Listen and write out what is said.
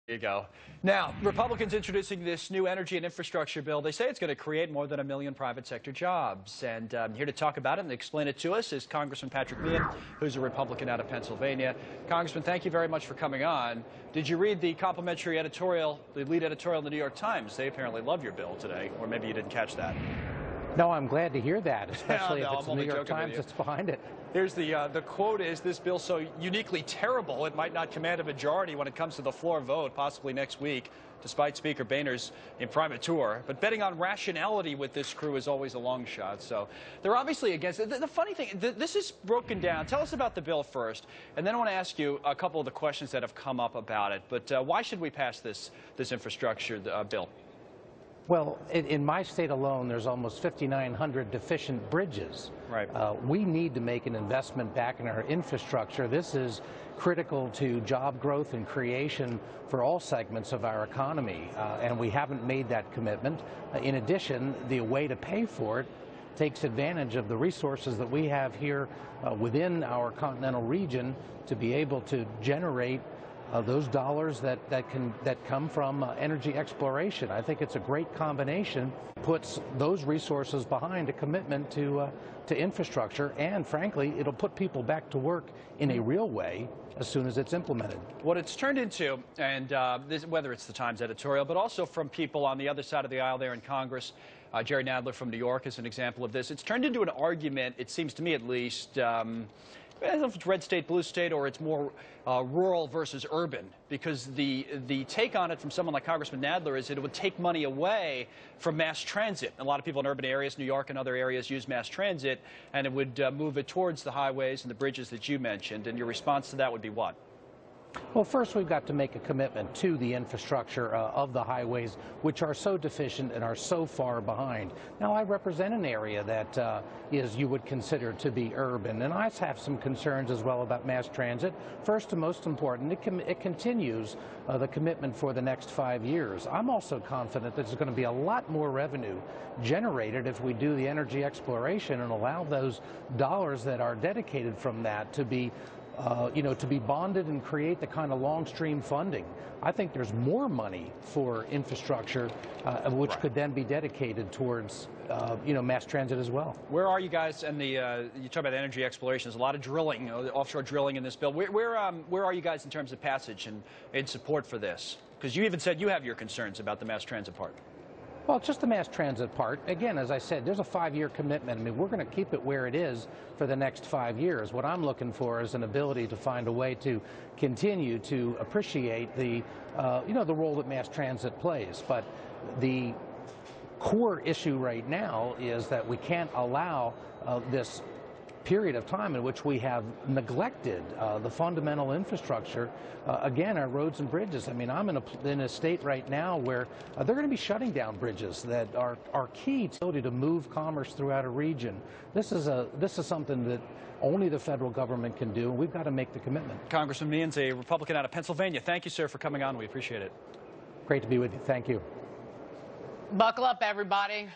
There you go. Now, Republicans introducing this new energy and infrastructure bill. They say it's going to create more than 1 million private sector jobs. And here to talk about it and explain it to us is Congressman Patrick Meehan, who's a Republican out of Pennsylvania. Congressman, thank you very much for coming on. Did you read the complimentary editorial, the lead editorial in the New York Times? They apparently love your bill today, or maybe you didn't catch that. No, I'm glad to hear that, especially if it's the New York Times that's behind it. Here's the quote is, "This bill's so uniquely terrible it might not command a majority when it comes to the floor vote, possibly next week, despite Speaker Boehner's imprimatur. But betting on rationality with this crew is always a long shot." So they're obviously against it. The funny thing, this is broken down. Tell us about the bill first, and then I want to ask you a couple of the questions that have come up about it. But why should we pass this infrastructure bill? Well, in my state alone, there's almost 5,900 deficient bridges. Right. We need to make an investment back in our infrastructure. This is critical to job growth and creation for all segments of our economy, and we haven't made that commitment. In addition, the way to pay for it takes advantage of the resources that we have here within our continental region to be able to generate those dollars that come from energy exploration. I think it's a great combination, puts those resources behind a commitment to infrastructure, and frankly, it'll put people back to work in a real way as soon as it's implemented. What it's turned into, and whether it's the Times editorial, but also from people on the other side of the aisle there in Congress, Jerry Nadler from New York is an example of this. It's turned into an argument, it seems to me at least, I don't know if it's red state, blue state, or it's more rural versus urban, because the take on it from someone like Congressman Nadler is that it would take money away from mass transit. A lot of people in urban areas, New York and other areas, use mass transit, and it would move it towards the highways and the bridges that you mentioned. And your response to that would be what? Well, first we've got to make a commitment to the infrastructure of the highways, which are so deficient and are so far behind. Now, I represent an area that you would consider to be urban, and I have some concerns as well about mass transit. First and most important, it continues the commitment for the next 5 years. I'm also confident that there's going to be a lot more revenue generated if we do the energy exploration and allow those dollars that are dedicated from that to be to be bonded and create the kind of long stream funding. I think there's more money for infrastructure, which could then be dedicated towards, mass transit as well. Where are you guys? And you talk about energy exploration. There's a lot of drilling, offshore drilling in this bill. Where are you guys in terms of passage and in support for this? Because you even said you have your concerns about the mass transit part. Well, just the mass transit part, again, as I said, there's a 5-year commitment. I mean, we're going to keep it where it is for the next 5 years. What I'm looking for is an ability to find a way to continue to appreciate the role that mass transit plays. But the core issue right now is that we can't allow this period of time in which we have neglected the fundamental infrastructure, again, our roads and bridges. I mean, I'm in a state right now where they're going to be shutting down bridges that are key to move commerce throughout a region. This is something that only the federal government can do, and we've got to make the commitment. Congressman Meehan's a Republican out of Pennsylvania. Thank you, sir, for coming on. We appreciate it. Great to be with you. Thank you. Buckle up, everybody.